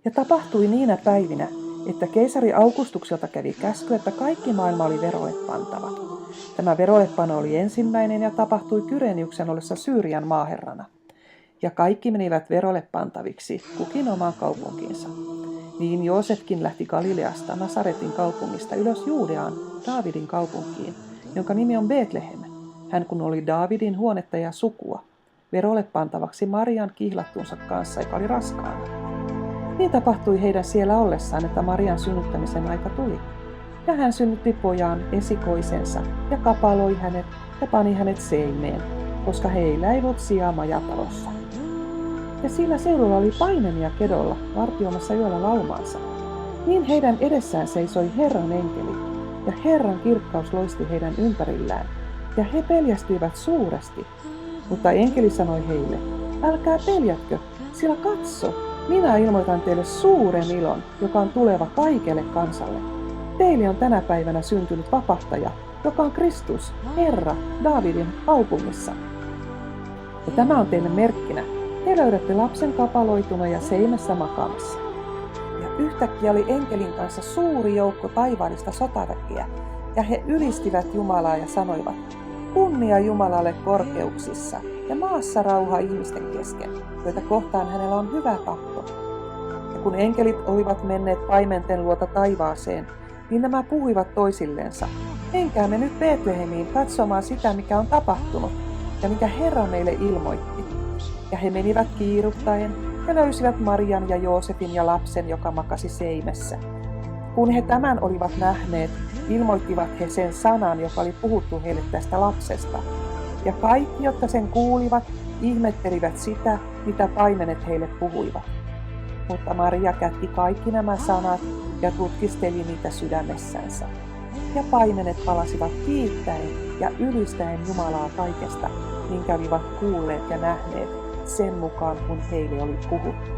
Ja tapahtui niinä päivinä, että keisari Augustukselta kävi käsky, että kaikki maailma oli verolle pantava. Tämä verollepano oli ensimmäinen ja tapahtui Kyreniuksen ollessa Syyrian maaherrana. Ja kaikki menivät verolle pantaviksi, kukin omaan kaupunkiinsa. Niin Joosefkin lähti Galileasta Nasaretin kaupungista ylös Juudeaan, Daavidin kaupunkiin, jonka nimi on Betlehem, hän kun oli Daavidin huonetta ja sukua, verolle pantavaksi Marian kihlattunsa kanssa, joka oli raskaana. Niin tapahtui heidän siellä ollessaan, että Marian synnyttämisen aika tuli. Ja hän synnytti pojaan esikoisensa ja kapaloi hänet ja pani hänet seimeen, koska heillä ei ollut sijaa majatalossa. Ja sillä seudulla oli paimenija kedolla vartioimassa yöllä laumaansa. Niin heidän edessään seisoi Herran enkeli, ja Herran kirkkaus loisti heidän ympärillään, ja he peljästyivät suuresti. Mutta enkeli sanoi heille, älkää peljätkö, sillä katso, minä ilmoitan teille suuren ilon, joka on tuleva kaikelle kansalle. Teille on tänä päivänä syntynyt vapahtaja, joka on Kristus, Herra, Daavidin kaupungissa. Ja tämä on teille merkkinä. Te löydätte lapsen kapaloituna ja seimessä makaamassa. Ja yhtäkkiä oli enkelin kanssa suuri joukko taivaallista sotaväkeä, ja he ylistivät Jumalaa ja sanoivat, kunnia Jumalalle korkeuksissa ja maassa rauha ihmisten kesken, joita kohtaan hänellä on hyvä tahto. Ja kun enkelit olivat menneet paimenten luota taivaaseen, niin nämä puhuivat toisilleensa, menkäämme nyt Betlehemiin katsomaan sitä, mikä on tapahtunut ja mikä Herra meille ilmoitti. Ja he menivät kiiruhtaen ja löysivät Marian ja Joosefin ja lapsen, joka makasi seimessä. Kun he tämän olivat nähneet, ilmoittivat he sen sanan, joka oli puhuttu heille tästä lapsesta. Ja kaikki, jotka sen kuulivat, ihmettelivät sitä, mitä paimenet heille puhuivat. Mutta Maria kätti kaikki nämä sanat ja tutkisteli niitä sydämessänsä. Ja paimenet palasivat kiittäen ja ylistäen Jumalaa kaikesta, minkä olivat kuulleet ja nähneet, sen mukaan kun heille oli puhuttu.